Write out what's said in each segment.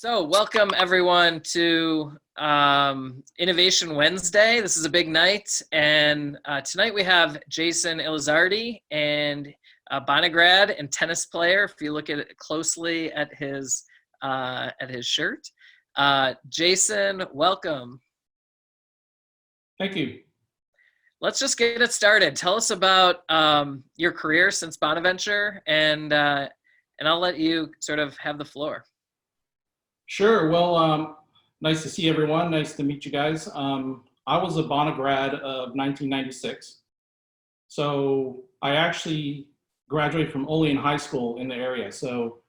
So welcome everyone to Innovation Wednesday. This is a big night, and tonight we have Jason Ylizarde and Bona grad and tennis player. If you look at it closely at his shirt, Jason, welcome. Thank you. Let's just get it started. Tell us about your career since Bonaventure, and I'll let you sort of have the floor. Sure. Well, nice to see everyone. Nice to meet you guys. I was a Bona grad of 1996. So I actually graduated from Olean High School in the area. So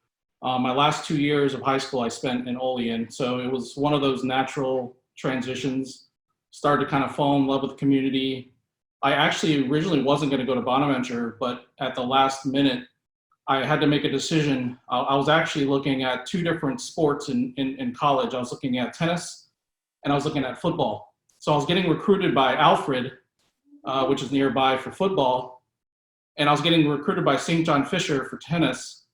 my last 2 years of high school I spent in Olean. So it was one of those natural transitions. Started to kind of fall in love with the community. I actually originally wasn't going to go to Bonaventure, but at the last minute, I had to make a decision. I was actually looking at two different sports in college. I was looking at tennis and I was looking at football. So I was getting recruited by Alfred, which is nearby, for football. And I was getting recruited by St. John Fisher for tennis.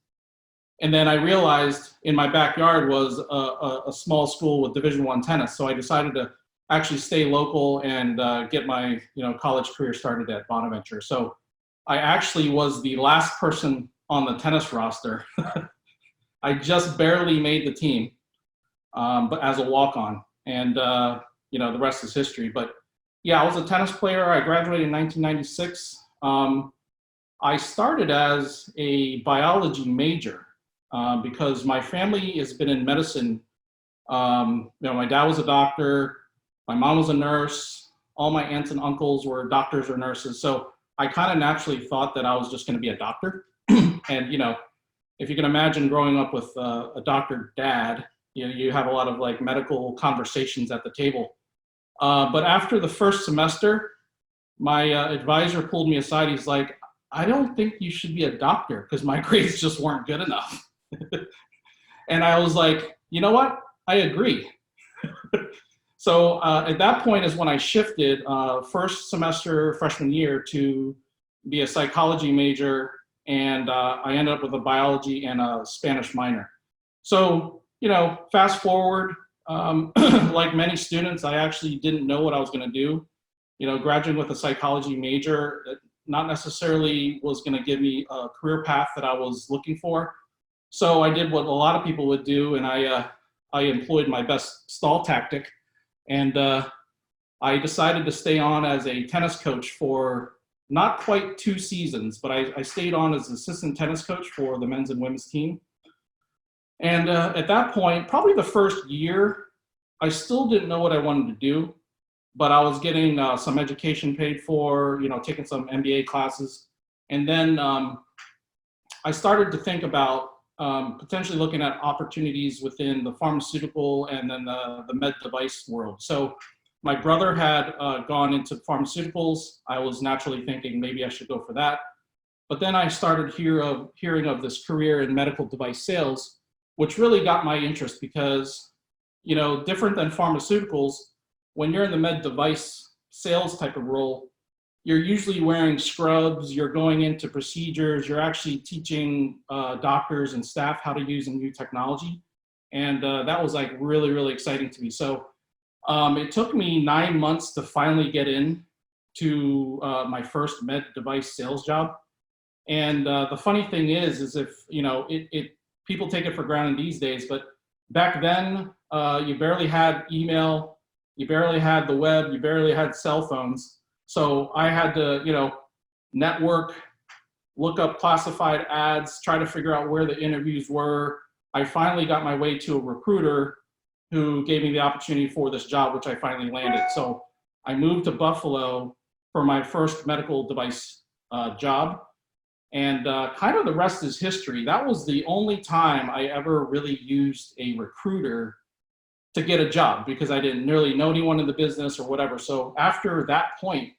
And then I realized in my backyard was a small school with Division I tennis. So I decided to actually stay local and get my college career started at Bonaventure. So I actually was the last person on the tennis roster. I just barely made the team, but as a walk-on, and the rest is history. But yeah, I was a tennis player. I graduated in 1996. I started as a biology major because my family has been in medicine. My dad was a doctor, my mom was a nurse, all my aunts and uncles were doctors or nurses. So I kind of naturally thought that I was just going to be a doctor. And, if you can imagine growing up with a doctor dad, you have a lot of like medical conversations at the table. But after the first semester, my advisor pulled me aside. He's like, I don't think you should be a doctor because my grades just weren't good enough. And I was like, you know what? I agree. So at that point is when I shifted first semester freshman year to be a psychology major. And I ended up with a biology and a Spanish minor. So, fast forward, like many students, I actually didn't know what I was going to do. Graduating with a psychology major, not necessarily was going to give me a career path that I was looking for. So I did what a lot of people would do, and I employed my best stall tactic. And I decided to stay on as a tennis coach for not quite 2 seasons, but I stayed on as assistant tennis coach for the men's and women's team. And at that point, probably the first year, I still didn't know what I wanted to do, but I was getting some education paid for, taking some MBA classes. And then I started to think about potentially looking at opportunities within the pharmaceutical and then the med device world. So my brother had gone into pharmaceuticals. I was naturally thinking maybe I should go for that. But then I started hearing of this career in medical device sales, which really got my interest because, different than pharmaceuticals, when you're in the med device sales type of role, you're usually wearing scrubs, you're going into procedures, you're actually teaching doctors and staff how to use a new technology. And that was like really, really exciting to me. So it took me 9 months to finally get in to my first med device sales job. And the funny thing is if, people take it for granted these days, but back then you barely had email, you barely had the web, you barely had cell phones. So I had to, network, look up classified ads, try to figure out where the interviews were. I finally got my way to a recruiter who gave me the opportunity for this job, which I finally landed. So I moved to Buffalo for my first medical device job. And kind of the rest is history. That was the only time I ever really used a recruiter to get a job because I didn't really know anyone in the business or whatever. So after that point,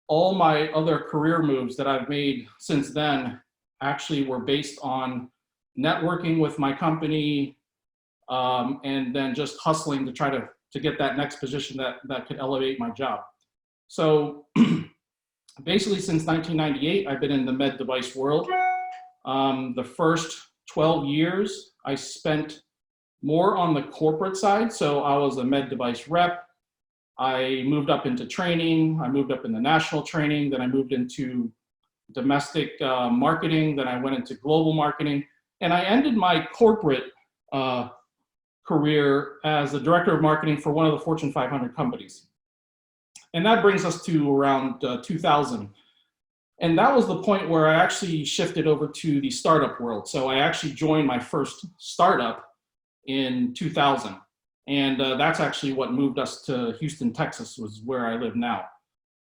all my other career moves that I've made since then actually were based on networking with my company, and then just hustling to try to get that next position that could elevate my job. So basically since 1998, I've been in the med device world. The first 12 years I spent more on the corporate side. So I was a med device rep. I moved up into training. I moved up into national training. Then I moved into domestic marketing. Then I went into global marketing. And I ended my corporate career as the director of marketing for one of the Fortune 500 companies. And that brings us to around 2000. And that was the point where I actually shifted over to the startup world. So I actually joined my first startup in 2000. And that's actually what moved us to Houston, Texas, was where I live now.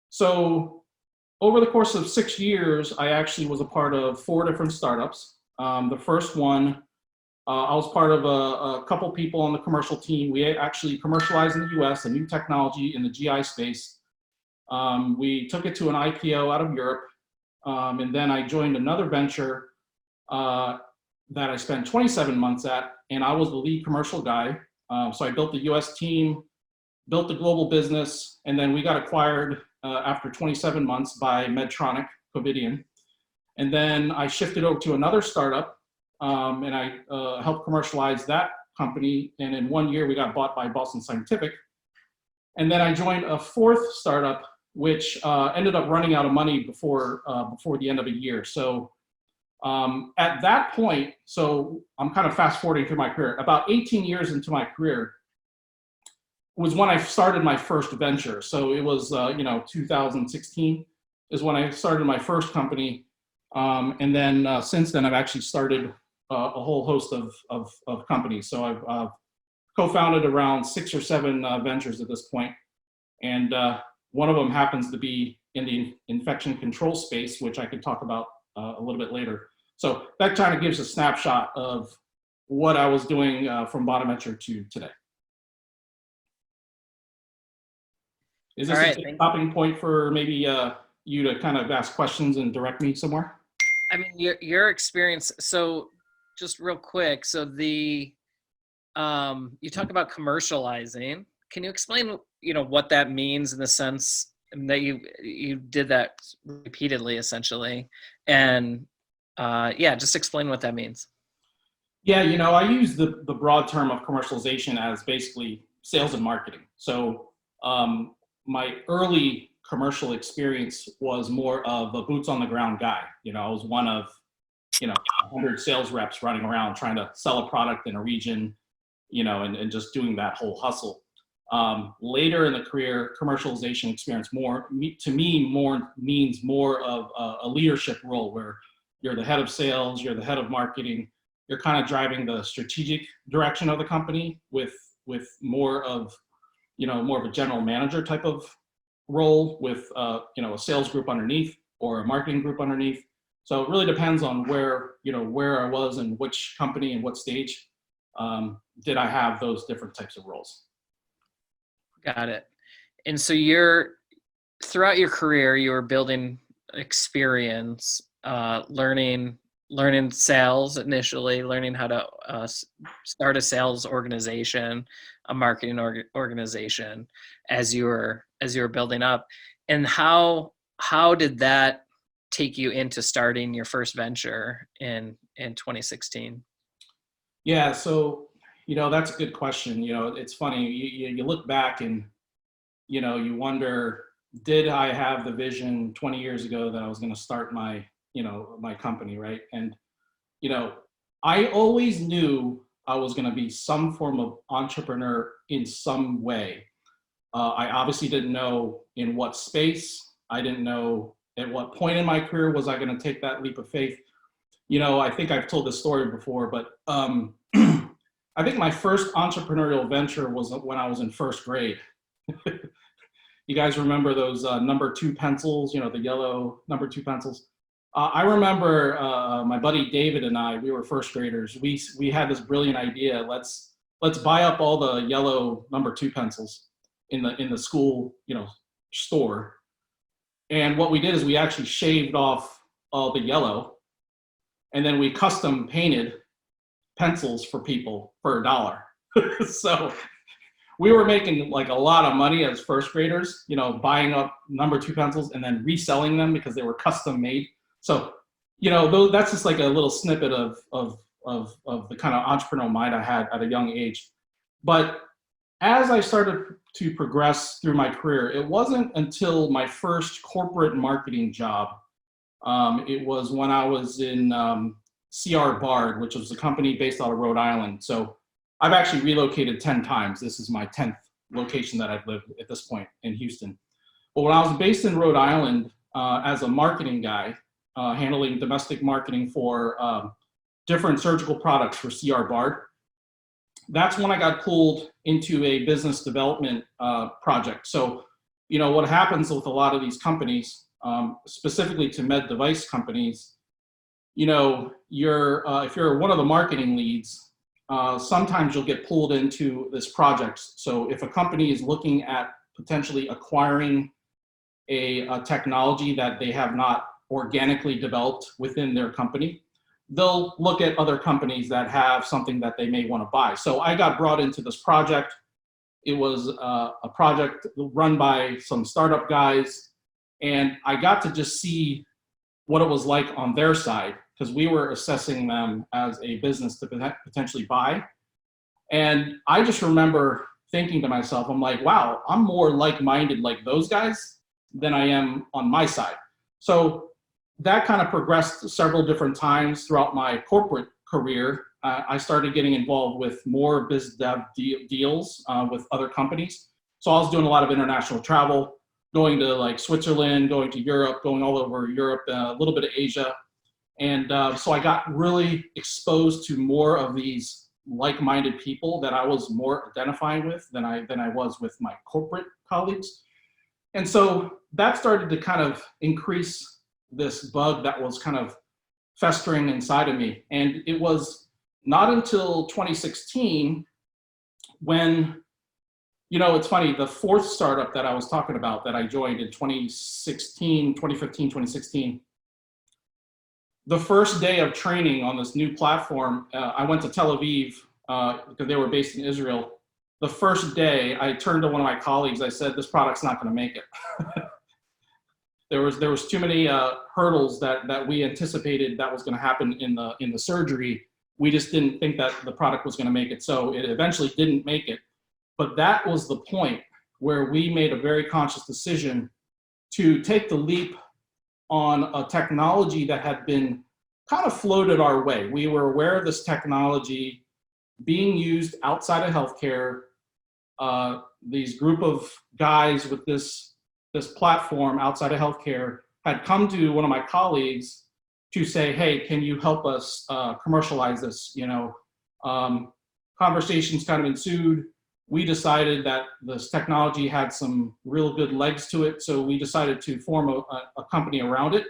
So over the course of 6 years, I actually was a part of 4 different startups. The first one, I was part of a couple people on the commercial team. We actually commercialized in the US a new technology in the GI space. We took it to an IPO out of Europe. And then I joined another venture that I spent 27 months at, and I was the lead commercial guy. So I built the US team, built the global business, and then we got acquired after 27 months by Medtronic, Covidien. And then I shifted over to another startup, and I helped commercialize that company. And in 1 year, we got bought by Boston Scientific. And then I joined a fourth startup, which ended up running out of money before the end of a year. So at that point, so I'm kind of fast forwarding through my career, about 18 years into my career was when I started my first venture. So it was, 2016 is when I started my first company. And then since then, I've actually started a whole host of companies. So I've co-founded around 6 or 7 ventures at this point. And one of them happens to be in the infection control space, which I could talk about a little bit later. So that kind of gives a snapshot of what I was doing from Bona Venture to today. Is this a stopping point for maybe you to kind of ask questions and direct me somewhere? I mean, your experience. So just real quick. So you talk about commercializing. Can you explain, what that means in the sense that you did that repeatedly, essentially, and just explain what that means. Yeah, I use the broad term of commercialization as basically sales and marketing. So my early commercial experience was more of a boots on the ground guy. I was one of 100 sales reps running around trying to sell a product in a region, and just doing that whole hustle. Later in the career, commercialization experience means more of a leadership role where you're the head of sales, you're the head of marketing, you're kind of driving the strategic direction of the company with more of a general manager type of role with a sales group underneath or a marketing group underneath. So it really depends on where I was and which company and what stage did I have those different types of roles. Got it. And so throughout your career, you were building experience, learning sales initially, learning how to start a sales organization, a marketing organization as you were building up. And how did that take you into starting your first venture in 2016? Yeah, so that's a good question. It's funny. You look back and you wonder, did I have the vision 20 years ago that I was going to start my company, right? And I always knew I was going to be some form of entrepreneur in some way. I obviously didn't know in what space. I didn't know at what point in my career was I going to take that leap of faith. I think I've told this story before, but I think my first entrepreneurial venture was when I was in first grade. You guys remember those number 2 pencils, the yellow number 2 pencils? I remember my buddy David and I, we were first graders. We had this brilliant idea. Let's buy up all the yellow number 2 pencils in the school, store. And what we did is we actually shaved off all the yellow, and then we custom painted pencils for people for $1. So we were making like a lot of money as first graders, buying up number 2 pencils and then reselling them because they were custom made. So, that's just like a little snippet of of the kind of entrepreneurial mind I had at a young age. But as I started to progress through my career, it wasn't until my first corporate marketing job. It was when I was in CR Bard, which was a company based out of Rhode Island. So I've actually relocated 10 times. This is my 10th location that I've lived at this point in Houston. But when I was based in Rhode Island as a marketing guy, handling domestic marketing for different surgical products for CR Bard, that's when I got pulled into a business development project. So, you know, what happens with a lot of these companies, specifically to med device companies, you know, if you're one of the marketing leads, sometimes you'll get pulled into this project. So if a company is looking at potentially acquiring a technology that they have not organically developed within their company, they'll look at other companies that have something that they may want to buy. So I got brought into this project. It was a project run by some startup guys, and I got to just see what it was like on their side, because we were assessing them as a business to potentially buy. And I just remember thinking to myself, I'm like, wow, I'm more like-minded like those guys than I am on my side. So that kind of progressed several different times throughout my corporate career. I started getting involved with more biz dev deals with other companies. So I was doing a lot of international travel, going to like Switzerland, going to Europe, going all over Europe, a little bit of Asia. And so I got really exposed to more of these like-minded people that I was more identifying with than I was with my corporate colleagues. And so that started to kind of increase this bug that was kind of festering inside of me. And it was not until 2016 when, you know, it's funny, the fourth startup that I was talking about that I joined in 2015, 2016, the first day of training on this new platform, I went to Tel Aviv because they were based in Israel. The first day, I turned to one of my colleagues. I said, "This product's not going to make it." There was too many hurdles that we anticipated that was going to happen in the surgery. We just didn't think that the product was going to make it. So it eventually didn't make it. But that was the point where we made a very conscious decision to take the leap on a technology that had been kind of floated our way. We were aware of this technology being used outside of healthcare. These group of guys with this platform outside of healthcare had come to one of my colleagues to say, "Hey, can you help us commercialize this?" You know, conversations kind of ensued. We decided that this technology had some real good legs to it, so we decided to form a company around it,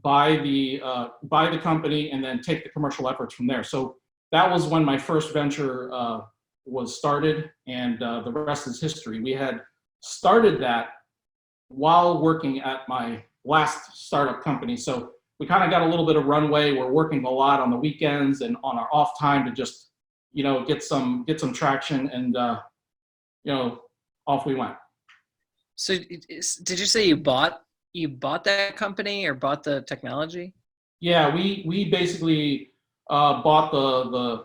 buy the company, and then take the commercial efforts from there. So that was when my first venture was started, and the rest is history. We had started that while working at my last startup company, so we kind of got a little bit of runway. We're working a lot on the weekends and on our off time to just, you know, get some traction, and you know, off we went. So did you say you bought that company or bought the technology? Yeah, we basically bought the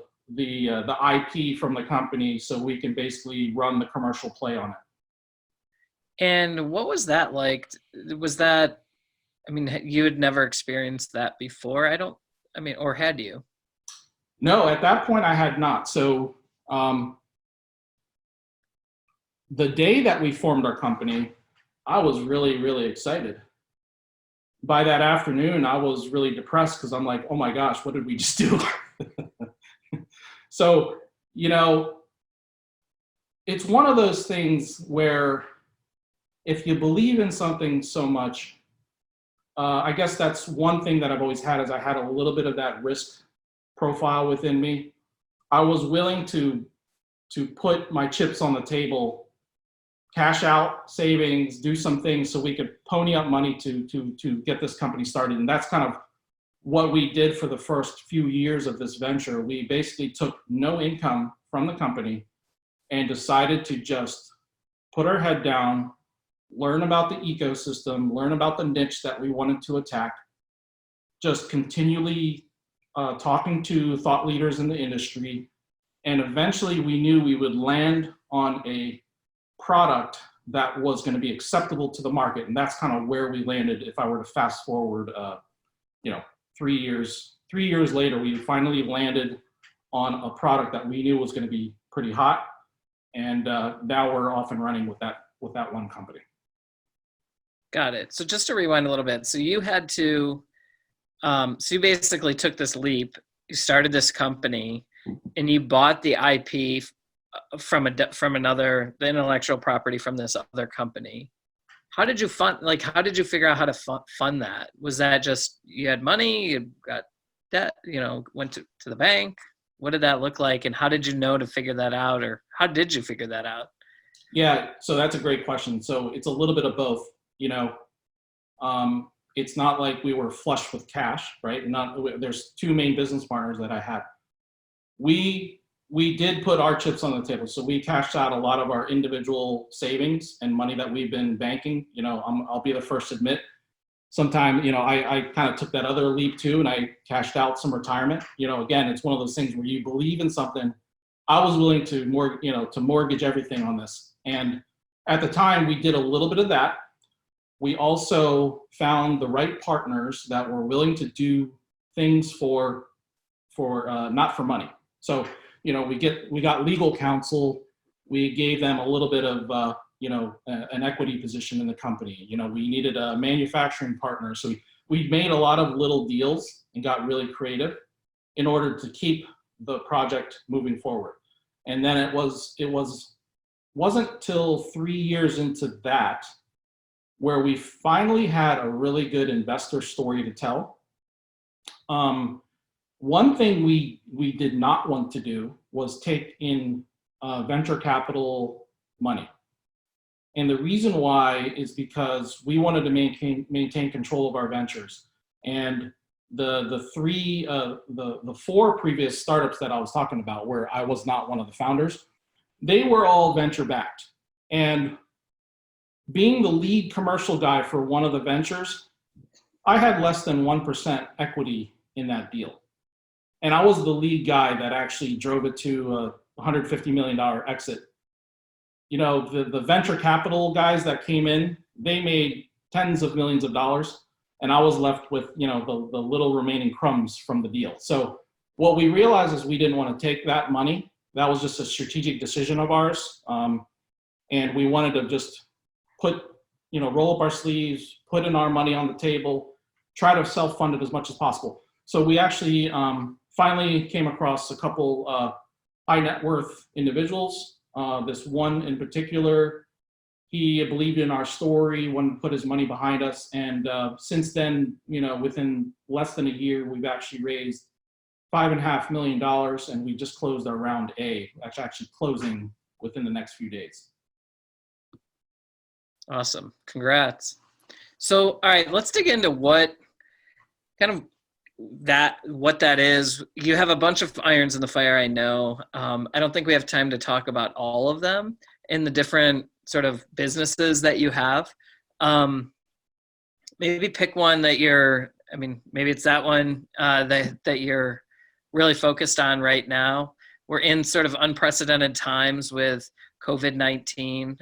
IP from the company so we can basically run the commercial play on it. And what was that like? Was that, I mean, you had never experienced that before? Or had you? No, at that point I had not. So the day that we formed our company, I was really, really excited. By that afternoon, I was really depressed because I'm like, oh my gosh, what did we just do? So, you know, it's one of those things where if you believe in something so much, I guess that's one thing that I've always had, is I had a little bit of that risk profile within me. I was willing to put my chips on the table, cash out savings, do some things so we could pony up money to get this company started. And that's kind of what we did for the first few years of this venture. We basically took no income from the company and decided to just put our head down, learn about the ecosystem, learn about the niche that we wanted to attack, just continually talking to thought leaders in the industry, and eventually we knew we would land on a product that was going to be acceptable to the market. And that's kind of where we landed. If I were to fast forward, 3 years later, we finally landed on a product that we knew was going to be pretty hot. And now we're off and running with that one company. Got it. So just to rewind a little bit, so you had to, so you basically took this leap. You started this company, and you bought the IP from the intellectual property from this other company. How did you how did you figure out how to fund that? Was that just, you had money, you got debt, went to the bank? What did that look like? And how did you know to figure that out? Or how did you figure that out? Yeah, so that's a great question. So it's a little bit of both, it's not like we were flush with cash, right? There's two main business partners that I had. We did put our chips on the table. So we cashed out a lot of our individual savings and money that we've been banking. I'll be the first to admit, sometime, I kind of took that other leap too, and I cashed out some retirement. Again, it's one of those things where you believe in something. I was willing to mortgage everything on this. And at the time, we did a little bit of that. We also found the right partners that were willing to do things for not for money. So, we got legal counsel. We gave them a little bit of, an equity position in the company. We needed a manufacturing partner. So we made a lot of little deals and got really creative in order to keep the project moving forward. And then it wasn't till 3 years into that where we finally had a really good investor story to tell. One thing we did not want to do was take in venture capital money. And the reason why is because we wanted to maintain control of our ventures. And the four previous startups that I was talking about, where I was not one of the founders, they were all venture backed. And being the lead commercial guy for one of the ventures, I had less than 1% equity in that deal. And I was the lead guy that actually drove it to a $150 million exit. The venture capital guys that came in, they made tens of millions of dollars, and I was left with, the little remaining crumbs from the deal. So what we realized is we didn't want to take that money. That was just a strategic decision of ours. And we wanted to just roll up our sleeves, put in our money on the table, try to self-fund it as much as possible. So we actually finally came across a couple high net worth individuals. This one in particular, he believed in our story, wanted to put his money behind us. And since then, within less than a year, we've actually raised $5.5 million, and we just closed our round A, actually closing within the next few days. Awesome. Congrats. So, all right, let's dig into what that is. You have a bunch of irons in the fire, I know. I don't think we have time to talk about all of them in the different sort of businesses that you have. Maybe pick one that maybe it's that one that you're really focused on right now. We're in sort of unprecedented times with COVID-19.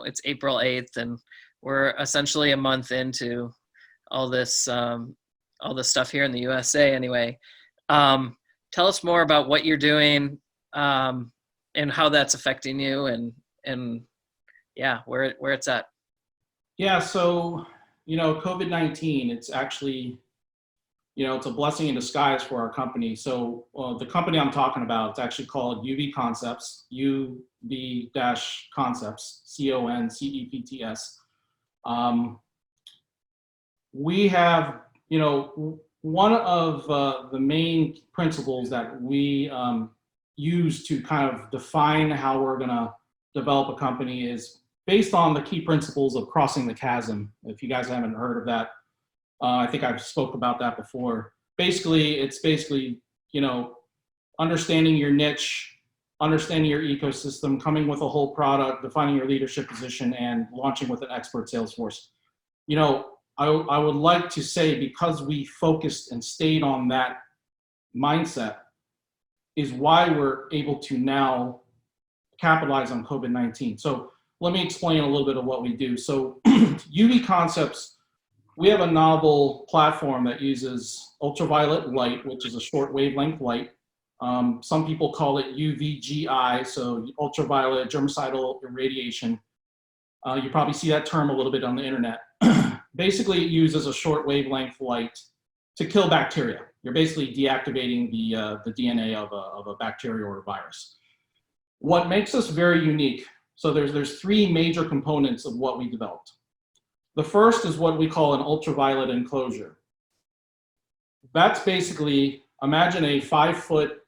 It's April 8th, and we're essentially a month into all this stuff here in the USA anyway. Tell us more about what you're doing and how that's affecting you and where it's at. Yeah, so, COVID-19, it's actually, it's a blessing in disguise for our company. So the company I'm talking about, it's actually called UV Concepts, UV-Concepts, CONCEPTS. We have, one of the main principles that we use to kind of define how we're going to develop a company is based on the key principles of crossing the chasm. If you guys haven't heard of that, I think I've spoke about that before. It's basically, understanding your niche, understanding your ecosystem, coming with a whole product, defining your leadership position, and launching with an expert sales force. I would like to say, because we focused and stayed on that mindset is why we're able to now capitalize on COVID-19. So let me explain a little bit of what we do. So UV Concepts, we have a novel platform that uses ultraviolet light, which is a short wavelength light. Some people call it UVGI, so ultraviolet germicidal irradiation. You probably see that term a little bit on the internet. Basically, it uses a short wavelength light to kill bacteria. You're basically deactivating the DNA of a bacteria or a virus. What makes us very unique, so there's three major components of what we developed. The first is what we call an ultraviolet enclosure. That's basically, imagine a 5-foot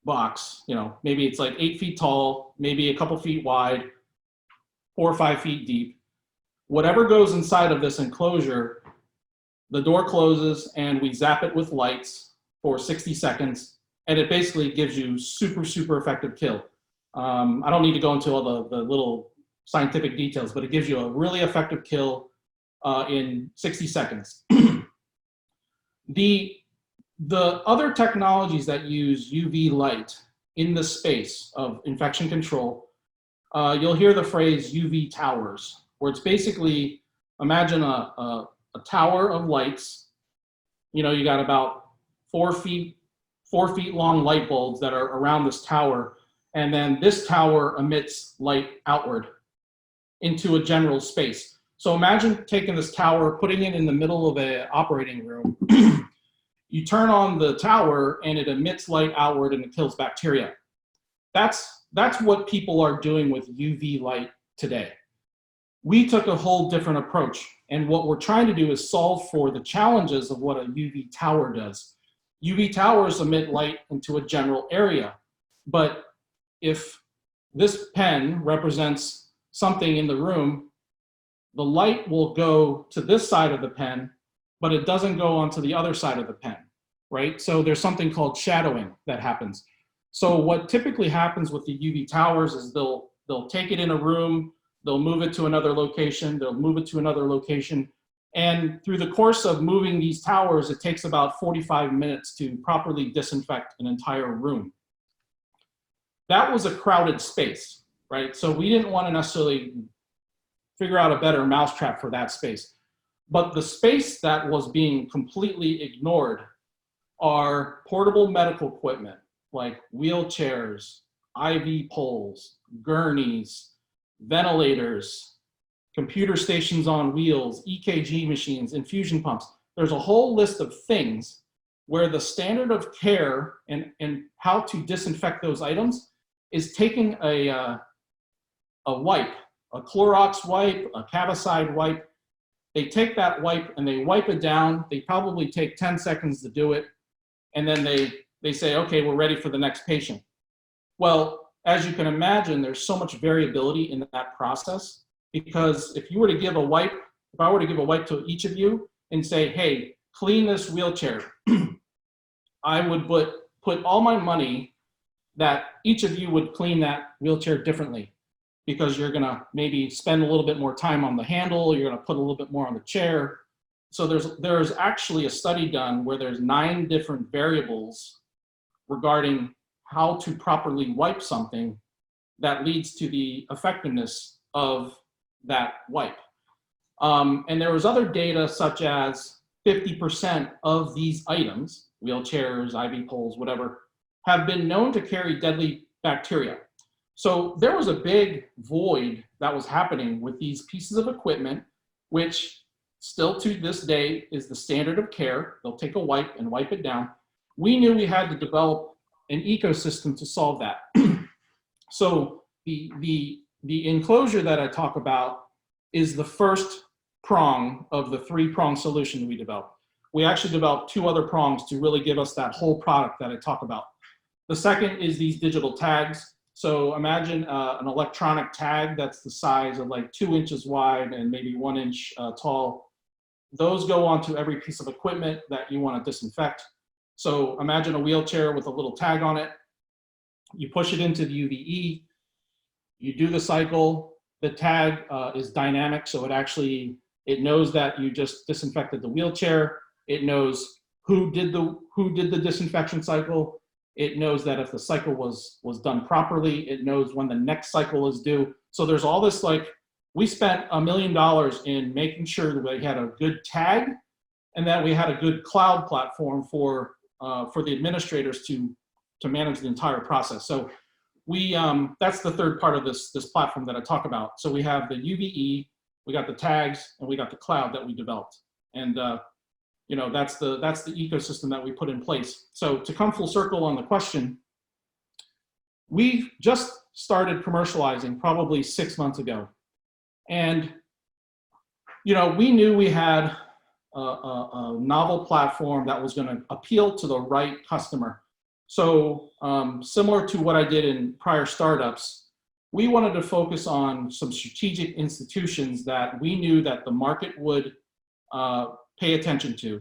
box, maybe it's like 8 feet tall, maybe a couple feet wide, 4 or 5 feet deep. Whatever goes inside of this enclosure, the door closes and we zap it with lights for 60 seconds, and it basically gives you super, super effective kill. I don't need to go into all the little scientific details, but it gives you a really effective kill in 60 seconds. The other technologies that use UV light in the space of infection control, you'll hear the phrase UV towers, where it's basically, imagine a tower of lights. You got about 4 feet long light bulbs that are around this tower, and then this tower emits light outward into a general space. So imagine taking this tower, putting it in the middle of an operating room. You turn on the tower and it emits light outward and it kills bacteria. That's what people are doing with UV light today. We took a whole different approach, and what we're trying to do is solve for the challenges of what a UV tower does. UV towers emit light into a general area, but if this pen represents something in the room, the light will go to this side of the pen, but it doesn't go onto the other side of the pen, right? So there's something called shadowing that happens. So what typically happens with the UV towers is they'll take it in a room, they'll move it to another location, they'll move it to another location, and through the course of moving these towers, it takes about 45 minutes to properly disinfect an entire room. That was a crowded space, right? So we didn't want to necessarily figure out a better mousetrap for that space. But the space that was being completely ignored are portable medical equipment like wheelchairs, IV poles, gurneys, ventilators, computer stations on wheels, EKG machines, infusion pumps. There's a whole list of things where the standard of care and how to disinfect those items is taking a wipe, a Clorox wipe, a Cavicide wipe. They take that wipe and they wipe it down. They probably take 10 seconds to do it. And then they say, okay, we're ready for the next patient. Well, as you can imagine, there's so much variability in that process, because if you were to give a wipe, if I were to give a wipe to each of you and say, hey, clean this wheelchair, I would put all my money that each of you would clean that wheelchair differently, because you're gonna maybe spend a little bit more time on the handle, you're gonna put a little bit more on the chair. So there's actually a study done where there's 9 different variables regarding how to properly wipe something that leads to the effectiveness of that wipe. And there was other data such as 50% of these items, wheelchairs, IV poles, whatever, have been known to carry deadly bacteria. So there was a big void that was happening with these pieces of equipment, which still to this day is the standard of care. They'll take a wipe and wipe it down. We knew we had to develop an ecosystem to solve that. So the enclosure that I talk about is the first prong of the 3-prong solution we developed. We actually developed 2 other prongs to really give us that whole product that I talk about. The second is these digital tags. So imagine an electronic tag that's the size of like 2 inches wide and maybe 1 inch tall. Those go onto every piece of equipment that you want to disinfect. So imagine a wheelchair with a little tag on it. You push it into the UVE, you do the cycle. The tag is dynamic, so it knows that you just disinfected the wheelchair. It knows who did the disinfection cycle. It knows that if the cycle was done properly, it knows when the next cycle is due. So there's all this, like, we spent $1 million in making sure that we had a good tag and that we had a good cloud platform for the administrators to manage the entire process. So we that's the third part of this platform that I talk about. So we have the UVE, we got the tags, and we got the cloud that we developed. And that's the ecosystem that we put in place. So to come full circle on the question, we just started commercializing probably 6 months ago. And, we knew we had a novel platform that was going to appeal to the right customer. So similar to what I did in prior startups, we wanted to focus on some strategic institutions that we knew that the market would pay attention to.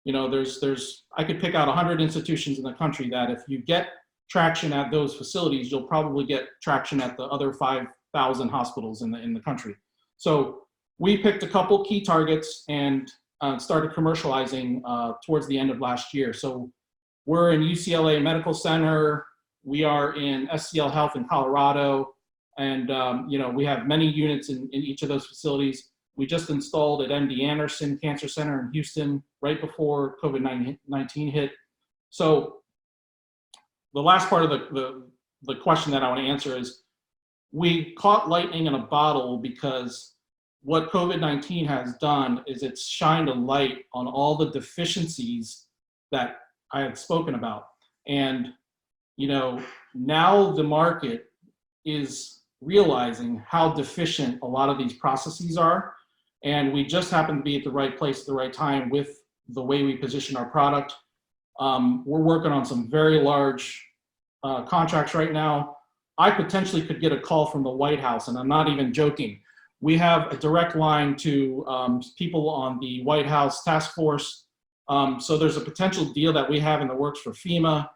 I could pick out 100 institutions in the country that if you get traction at those facilities, you'll probably get traction at the other 5,000 hospitals in the country. So we picked a couple key targets and started commercializing towards the end of last year. So we're in UCLA Medical Center. We are in SCL Health in Colorado. And, we have many units in each of those facilities. We just installed at MD Anderson Cancer Center in Houston right before COVID-19 hit. So the last part of the question that I want to answer is, we caught lightning in a bottle because what COVID-19 has done is it's shined a light on all the deficiencies that I had spoken about. And, now the market is realizing how deficient a lot of these processes are. And we just happen to be at the right place at the right time with the way we position our product. We're working on some very large contracts right now. I potentially could get a call from the White House, and I'm not even joking. We have a direct line to people on the White House task force. So there's a potential deal that we have in the works for FEMA.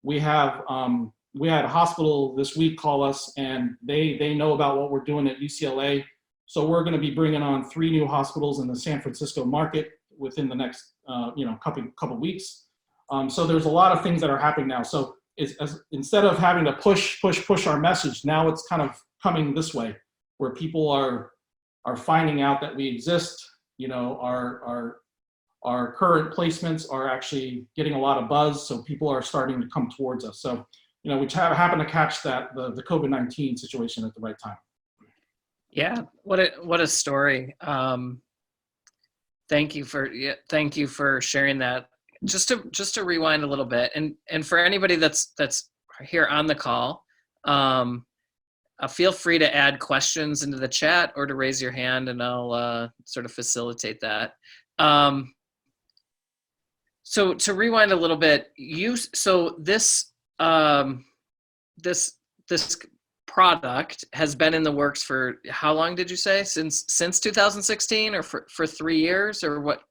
We had a hospital this week call us, and they know about what we're doing at UCLA. So we're going to be bringing on 3 new hospitals in the San Francisco market within the next couple weeks. So there's a lot of things that are happening now. So instead of having to push our message, now it's kind of coming this way, where people are finding out that we exist. Our current placements are actually getting a lot of buzz, so people are starting to come towards us. So we happen to catch the COVID-19 situation at the right time. Yeah, what a story. Thank you for sharing that. Just to rewind a little bit, and for anybody that's here on the call, feel free to add questions into the chat or to raise your hand, and I'll sort of facilitate that. So to rewind a little bit, this product has been in the works for how long did you say? Since 2016, or for 3 years, or what?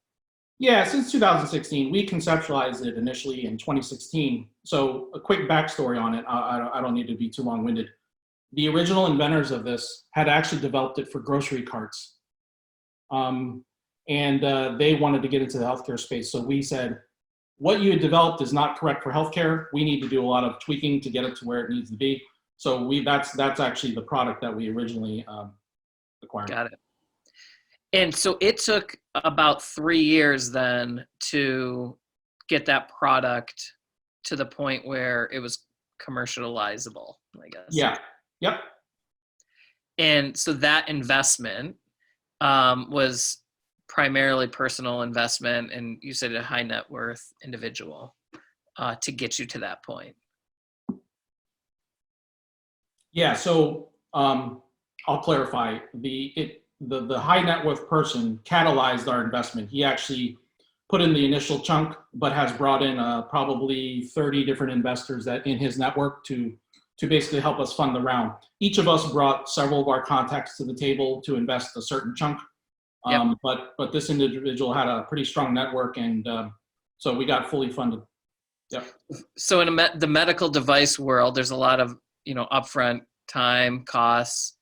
Yeah, since 2016. We conceptualized it initially in 2016. So a quick backstory on it. I don't need to be too long-winded. The original inventors of this had actually developed it for grocery carts. And they wanted to get into the healthcare space. So we said, what you had developed is not correct for healthcare. We need to do a lot of tweaking to get it to where it needs to be. So that's actually the product that we originally acquired. Got it. And so it took about 3 years then to get that product to the point where it was commercializable, I guess. Yeah. Yep. And so that investment was primarily personal investment, and you said a high net worth individual to get you to that point. Yeah. So I'll clarify. The high net worth person catalyzed our investment. He actually put in the initial chunk, but has brought in probably 30 different investors that in his network to basically help us fund the round. Each of us brought several of our contacts to the table to invest a certain chunk. Yep. But this individual had a pretty strong network, and so we got fully funded. Yep. So in the medical device world, there's a lot of upfront time, costs,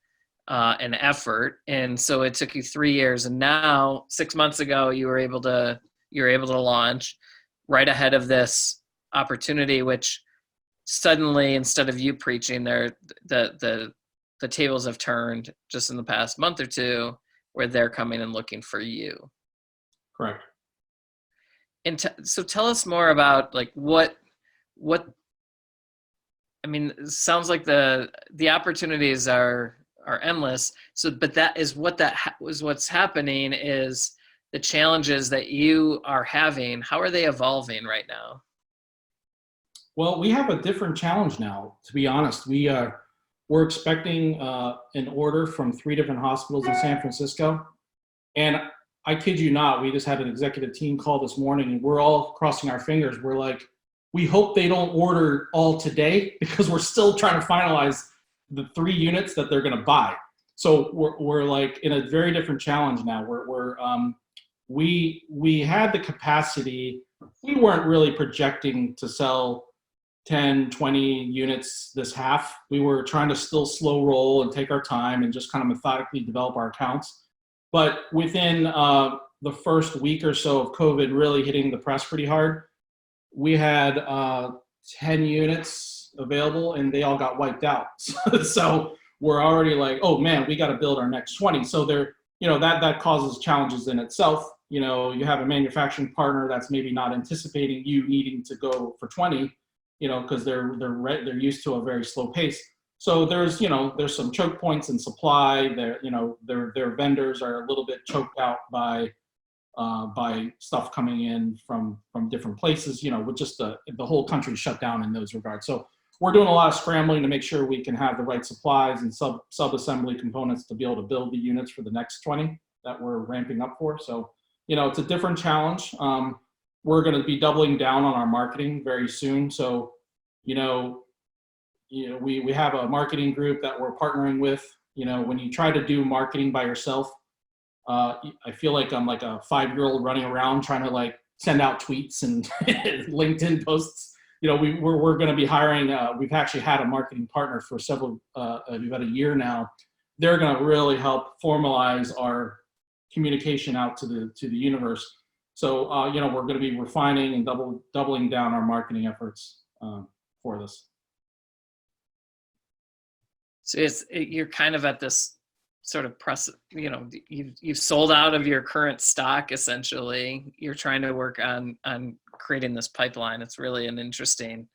and effort, and so it took you 3 years, and now 6 months ago you were able to launch. right ahead of this opportunity, which suddenly, instead of you preaching, the tables have turned just in the past month or two, where they're coming and looking for you. Correct. And so tell us more about like what I mean, it sounds like the opportunities are endless. So, but that is what's happening is the challenges that you are having. How are they evolving right now? Well, we have a different challenge now, to be honest. We're expecting an order from 3 different hospitals in San Francisco. And I kid you not, we just had an executive team call this morning and we're all crossing our fingers. We're like, we hope they don't order all today because we're still trying to finalize the 3 units that they're going to buy. So we're like in a very different challenge now. We had the capacity. We weren't really projecting to sell 10, 20 units this half. We were trying to still slow roll and take our time and just kind of methodically develop our accounts. But within the first week or so of COVID really hitting the press pretty hard, we had 10 units available and they all got wiped out. So we're already like, oh man, we got to build our next 20. So that causes challenges in itself. You have a manufacturing partner that's maybe not anticipating you needing to go for 20, because they're used to a very slow pace. So there's some choke points in supply. Their vendors are a little bit choked out by stuff coming in from different places, with just the whole country shut down in those regards. So we're doing a lot of scrambling to make sure we can have the right supplies and sub-assembly components to be able to build the units for the next 20 that we're ramping up for. So, it's a different challenge. We're going to be doubling down on our marketing very soon. So, we have a marketing group that we're partnering with. When you try to do marketing by yourself, I feel like I'm like a 5-year-old running around trying to like send out tweets and LinkedIn posts. We're going to be hiring. We've actually had a marketing partner for about a year now. They're going to really help formalize our communication out to the universe. So we're going to be refining and doubling down our marketing efforts for this. So you're kind of at this sort of press, you've sold out of your current stock essentially. You're trying to work on creating this pipeline. It's really an interesting,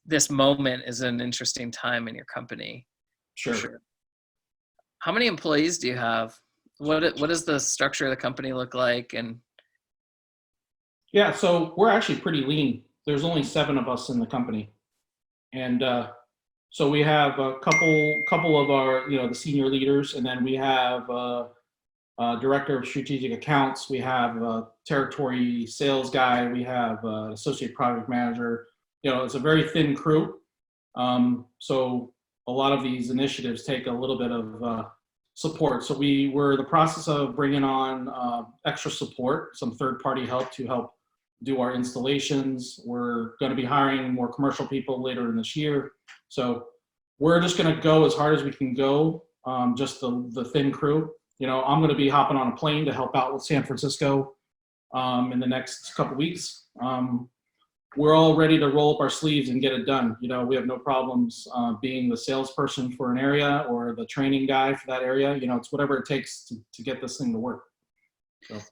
this moment is an interesting time in your company. Sure. How many employees do you have? What does the structure of the company look like? And yeah, so we're actually pretty lean. There's only 7 of us in the company. And so we have a couple of our, the senior leaders, and then we have a director of strategic accounts. We have a territory sales guy. We have an associate product manager. It's a very thin crew. So a lot of these initiatives take a little bit of support. So we're in the process of bringing on extra support, some third-party help to help do our installations. We're going to be hiring more commercial people later in this year. So we're just going to go as hard as we can go, just the thin crew. I'm going to be hopping on a plane to help out with San Francisco in the next couple weeks. We're all ready to roll up our sleeves and get it done. We have no problems being the salesperson for an area or the training guy for that area. It's whatever it takes to get this thing to work.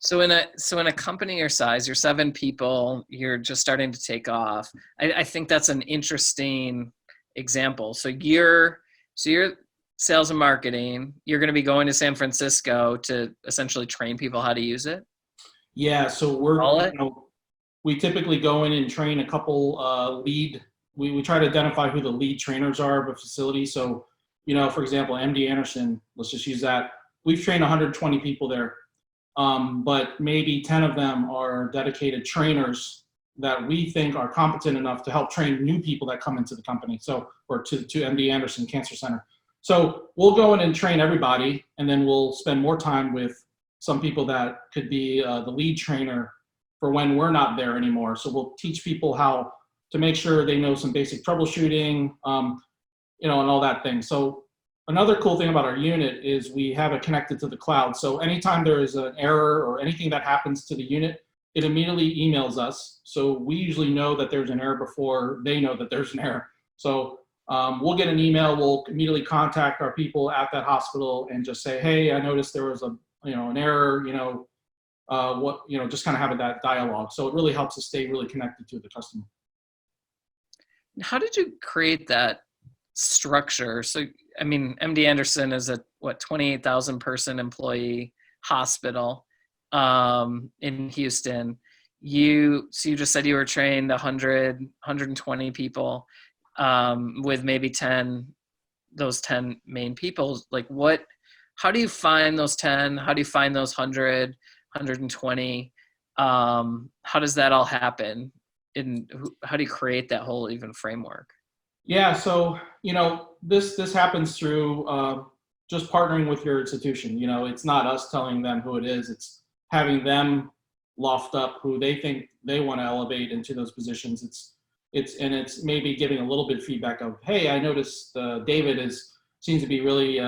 So in a company your size, you're 7 people, you're just starting to take off. I think that's an interesting example. So you're sales and marketing, you're going to be going to San Francisco to essentially train people how to use it? Yeah, so we typically go in and train a couple we try to identify who the lead trainers are of a facility. So, for example, MD Anderson, let's just use that. We've trained 120 people there. But maybe 10 of them are dedicated trainers that we think are competent enough to help train new people that come into the company. So, or to MD Anderson Cancer Center. So we'll go in and train everybody, and then we'll spend more time with some people that could be the lead trainer for when we're not there anymore. So we'll teach people how to make sure they know some basic troubleshooting, and all that thing. So another cool thing about our unit is we have it connected to the cloud. So anytime there is an error or anything that happens to the unit, it immediately emails us. So we usually know that there's an error before they know that there's an error. So we'll get an email, we'll immediately contact our people at that hospital and just say, hey, I noticed there was an error, just kind of having that dialogue. So it really helps us stay really connected to the customer. How did you create that structure? So, I mean, MD Anderson is a 28,000 person employee hospital in Houston. You just said you were trained 120 people with maybe those 10 main people. Like how do you find those 10? How do you find those 100, 120? How does that all happen? And how do you create that whole even framework? Yeah, so this happens through just partnering with your institution. It's not us telling them who it is; it's having them loft up who they think they want to elevate into those positions. It's maybe giving a little bit of feedback of, hey, I noticed David seems to be really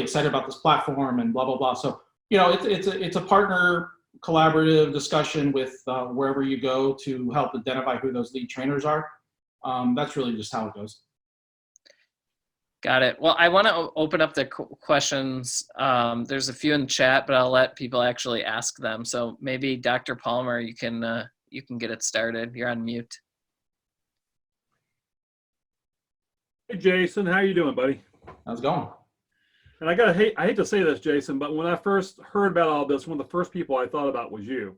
excited about this platform and blah blah blah. So it's a partner collaborative discussion with wherever you go to help identify who those lead trainers are. That's really just how it goes. Got it. Well, I want to open up the questions. There's a few in the chat, but I'll let people actually ask them. So maybe Dr. Palmer, you can get it started. You're on mute. Hey, Jason, how you doing, buddy? How's it going? And I hate to say this, Jason, but when I first heard about all this, one of the first people I thought about was you.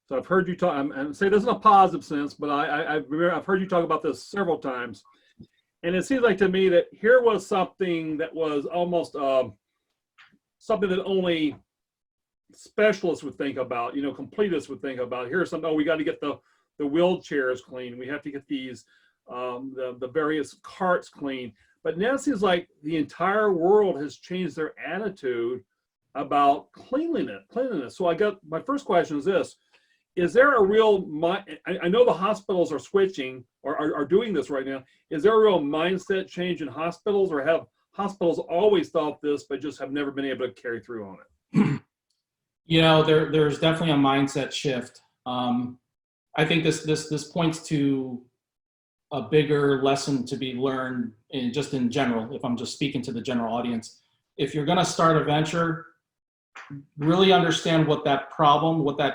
So I've heard you talk, and say this in a positive sense, but I've heard you talk about this several times. And it seems like to me that here was something that was almost something that only specialists would think about, completists would think about. Here's something, we got to get the wheelchairs clean. We have to get these, the various carts clean. But now it seems like the entire world has changed their attitude about cleanliness. So my first question is this. Is there a real, I know the hospitals are switching or are doing this right now. Is there a real mindset change in hospitals, or have hospitals always thought this, but just have never been able to carry through on it? There's definitely a mindset shift. I think this points to a bigger lesson to be learned in general, if I'm just speaking to the general audience. If you're gonna start a venture, really understand what that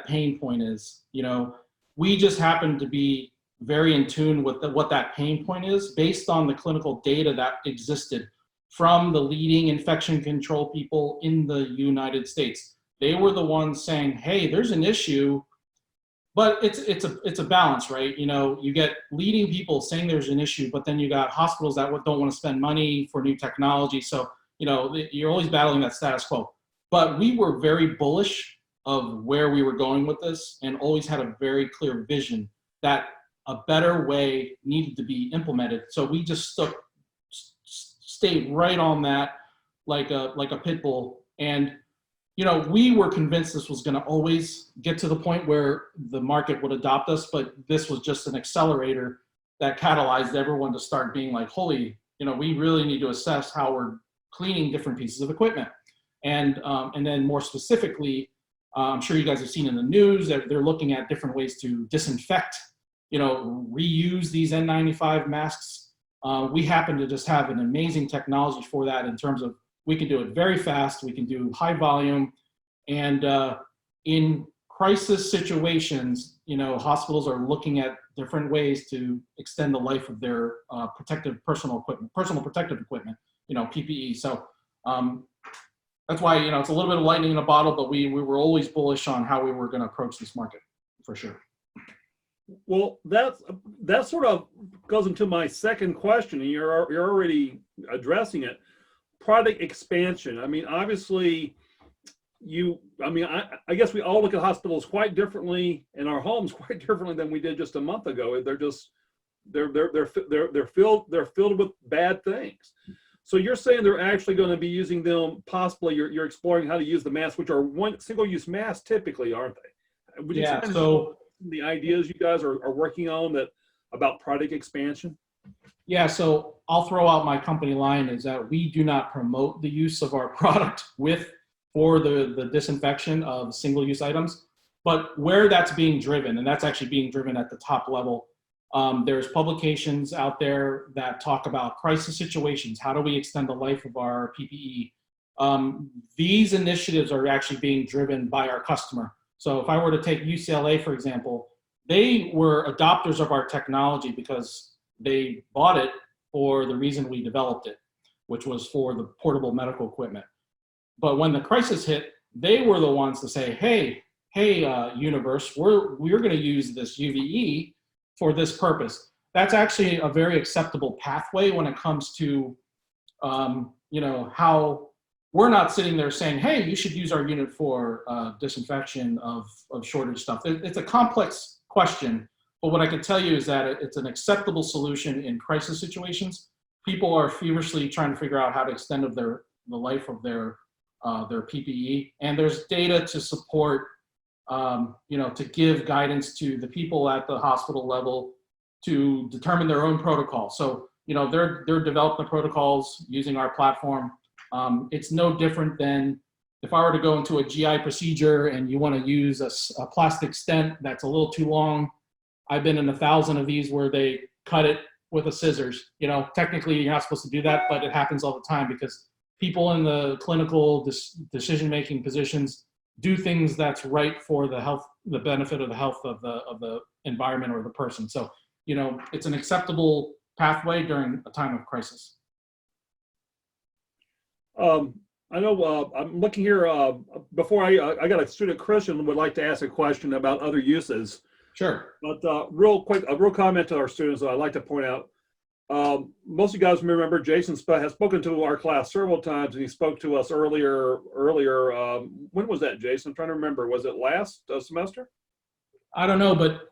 pain point is. We just happen to be very in tune with what that pain point is based on the clinical data that existed from the leading infection control people in the United States. They were the ones saying, hey, there's an issue, but it's a balance, right? You get leading people saying there's an issue, but then you got hospitals that don't want to spend money for new technology. So, you're always battling that status quo. But we were very bullish of where we were going with this and always had a very clear vision that a better way needed to be implemented. So we just stayed right on that like a pit bull. And, we were convinced this was going to always get to the point where the market would adopt us, but this was just an accelerator that catalyzed everyone to start being like, holy, we really need to assess how we're cleaning different pieces of equipment. And then more specifically, I'm sure you guys have seen in the news that they're looking at different ways to disinfect, reuse these N95 masks. We happen to just have an amazing technology for that in terms of we can do it very fast, we can do high volume, and in crisis situations, hospitals are looking at different ways to extend the life of their personal protective equipment, PPE. So that's why, it's a little bit of lightning in a bottle, but we were always bullish on how we were going to approach this market, for sure. Well, that sort of goes into my second question, and you're already addressing it. Product expansion. I mean, obviously, I guess we all look at hospitals quite differently in our homes quite differently than we did just a month ago. They're filled with bad things. So you're saying they're actually going to be using them, possibly you're exploring how to use the masks, which are one single-use masks typically, aren't they? Would you so the ideas you guys are working on about product expansion? Yeah, so I'll throw out my company line is that we do not promote the use of our product for the disinfection of single-use items. But where that's being driven, and that's actually being driven at the top level, there's publications out there that talk about crisis situations. How do we extend the life of our PPE? These initiatives are actually being driven by our customer. So if I were to take UCLA, for example, they were adopters of our technology because they bought it for the reason we developed it, which was for the portable medical equipment. But when the crisis hit, they were the ones to say, hey, universe, we're going to use this UVE for this purpose. That's actually a very acceptable pathway when it comes to, how we're not sitting there saying, hey, you should use our unit for disinfection of shortage stuff. It's a complex question, but what I can tell you is that it's an acceptable solution in crisis situations. People are feverishly trying to figure out how to extend the life of their PPE, and there's data to support, to give guidance to the people at the hospital level to determine their own protocol. So, they're developing the protocols using our platform. It's no different than if I were to go into a GI procedure and you want to use a plastic stent that's a little too long. I've been in 1,000 of these where they cut it with a scissors. Technically you're not supposed to do that, but it happens all the time because people in the clinical decision-making positions do things that's right for the benefit of the health of the environment or the person. So, it's an acceptable pathway during a time of crisis. I know I'm looking here, before I got a student, Christian, would like to ask a question about other uses. Sure. But real quick, a real comment to our students that I'd like to point out. Most of you guys remember Jason has spoken to our class several times, and he spoke to us earlier. When was that, Jason? I'm trying to remember. Was it last semester? I don't know, but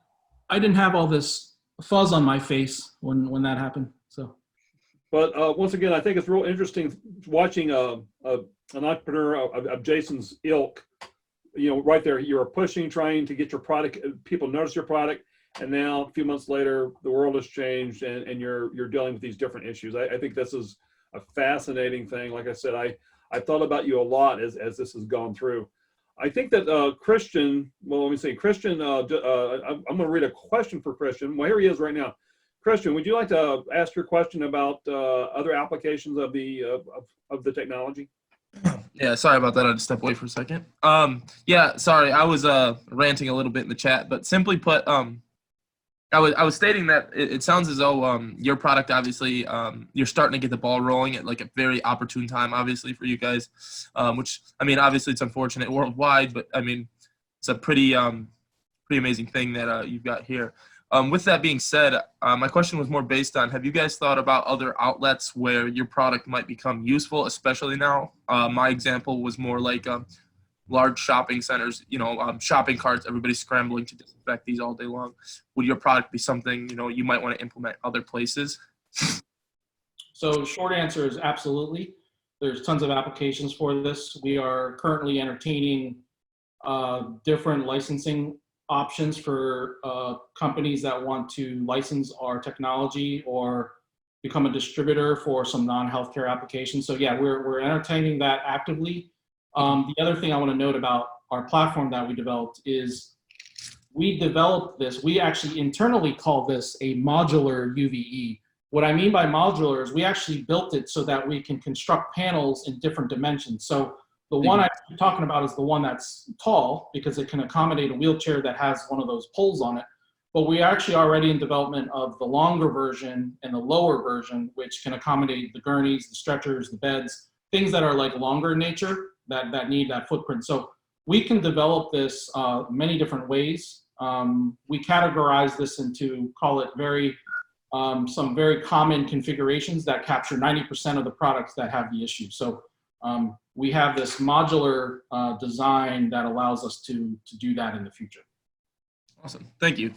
I didn't have all this fuzz on my face when that happened. So. But once again, I think it's real interesting watching an entrepreneur of Jason's ilk. Right there, you're pushing, trying to get your product, people notice your product, and now a few months later, the world has changed, and you're dealing with these different issues. I think this is a fascinating thing. Like I said, I thought about you a lot as this has gone through. I think that Christian, well, let me see, Christian, I'm going to read a question for Christian. Well, here he is right now. Christian, would you like to ask your question about other applications of the technology? Yeah, sorry about that. I had to step away for a second. Yeah, sorry, I was ranting a little bit in the chat, but simply put, I was stating that it sounds as though your product, obviously, you're starting to get the ball rolling at like a very opportune time, obviously, for you guys. Which, I mean, obviously it's unfortunate worldwide, but I mean, it's a pretty amazing thing that you've got here. With that being said, my question was more based on, have you guys thought about other outlets where your product might become useful, especially now? My example was more like large shopping centers, shopping carts, everybody's scrambling to disinfect these all day long. Would your product be something, you might want to implement other places? So short answer is absolutely. There's tons of applications for this. We are currently entertaining different licensing options for companies that want to license our technology or become a distributor for some non-healthcare applications. So yeah, we're entertaining that actively. The other thing I want to note about our platform that we developed is we developed this, we actually internally call this a modular UVE. What I mean by modular is we actually built it so that we can construct panels in different dimensions. So the one I'm talking about is the one that's tall because it can accommodate a wheelchair that has one of those poles on it. But we are actually already in development of the longer version and the lower version, which can accommodate the gurneys, the stretchers, the beds, things that are like longer in nature that need that footprint. So we can develop this many different ways. We categorize this into, call it some very common configurations that capture 90% of the products that have the issue. So we have this modular design that allows us to do that in the future. Awesome, thank you.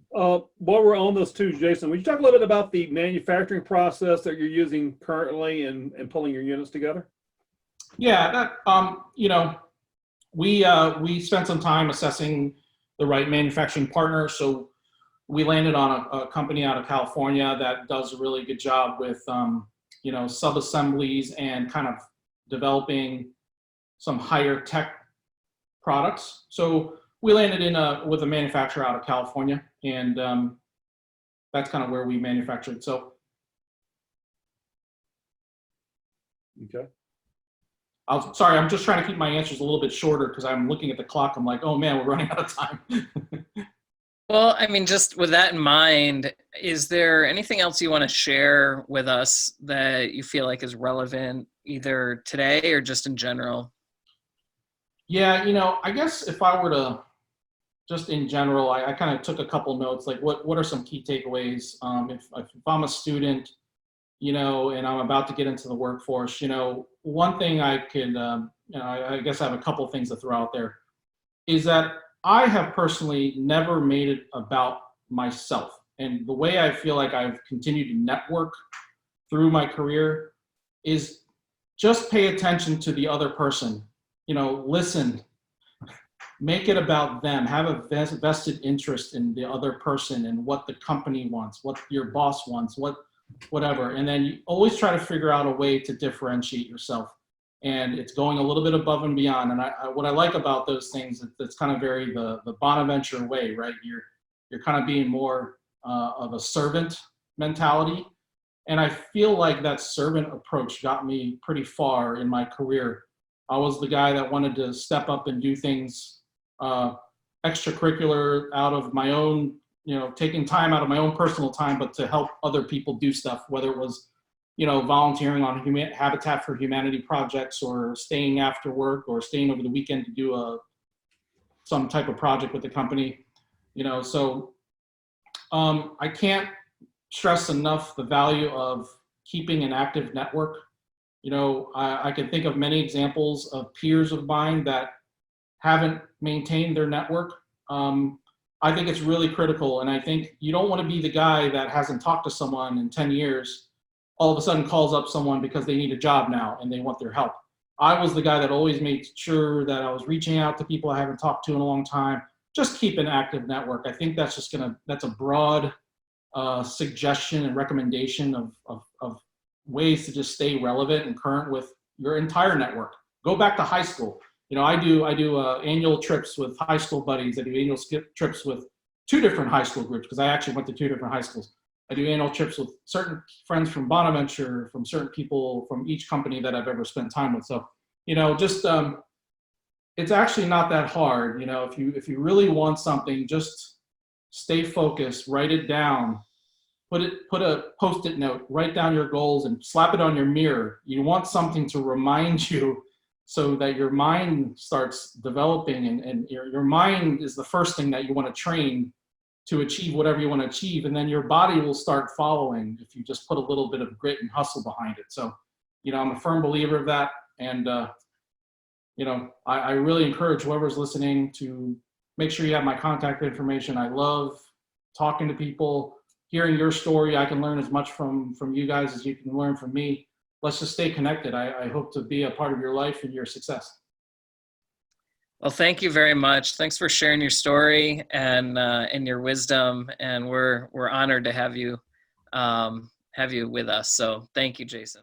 While we're on this too, Jason, would you talk a little bit about the manufacturing process that you're using currently and pulling your units together? Yeah, we spent some time assessing the right manufacturing partner. So we landed on a company out of California that does a really good job with sub-assemblies and kind of developing some higher tech products. So we landed in with a manufacturer out of California, and that's kind of where we manufactured. So Okay. sorry, I'm just trying to keep my answers a little bit shorter because I'm looking at the clock. I'm like, oh man, we're running out of time. Well, I mean, just with that in mind, is there anything else you want to share with us that you feel like is relevant either today or just in general? Yeah, I guess if I were to just in general, I kind of took a couple notes, like what are some key takeaways? If I'm a student, and I'm about to get into the workforce, one thing I could, I guess I have a couple things to throw out there, is that I have personally never made it about myself. And the way I feel like I've continued to network through my career is just pay attention to the other person, listen, make it about them, have a vested interest in the other person and what the company wants, what your boss wants, whatever. And then you always try to figure out a way to differentiate yourself. And it's going a little bit above and beyond. And what I like about those things, it's kind of very the Bonaventure way, right? You're kind of being more of a servant mentality. And I feel like that servant approach got me pretty far in my career. I was the guy that wanted to step up and do things extracurricular out of my own, taking time out of my own personal time, but to help other people do stuff, whether it was volunteering on Habitat for Humanity projects, or staying after work, or staying over the weekend to do some type of project with the company. So I can't stress enough the value of keeping an active network. I can think of many examples of peers of mine that haven't maintained their network. I think it's really critical, and I think you don't want to be the guy that hasn't talked to someone in 10 years all of a sudden calls up someone because they need a job now and they want their help. I was the guy that always made sure that I was reaching out to people I haven't talked to in a long time. Just keep an active network. I think that's that's a broad suggestion and recommendation of ways to just stay relevant and current with your entire network. Go back to high school. I do annual trips with high school buddies. I do annual trips with 2 different high school groups because I actually went to 2 different high schools. I do annual trips with certain friends from Bonaventure, from certain people from each company that I've ever spent time with. So, just it's actually not that hard. If you really want something, just stay focused, write it down, put a Post-it note, write down your goals, and slap it on your mirror. You want something to remind you, so that your mind starts developing, and your mind is the first thing that you want to train to achieve whatever you want to achieve. And then your body will start following if you just put a little bit of grit and hustle behind it. So, I'm a firm believer of that. And, I really encourage whoever's listening to make sure you have my contact information. I love talking to people, hearing your story. I can learn as much from you guys as you can learn from me. Let's just stay connected. I hope to be a part of your life and your success. Well, thank you very much. Thanks for sharing your story and your wisdom. And we're honored to have you with us. So thank you, Jason.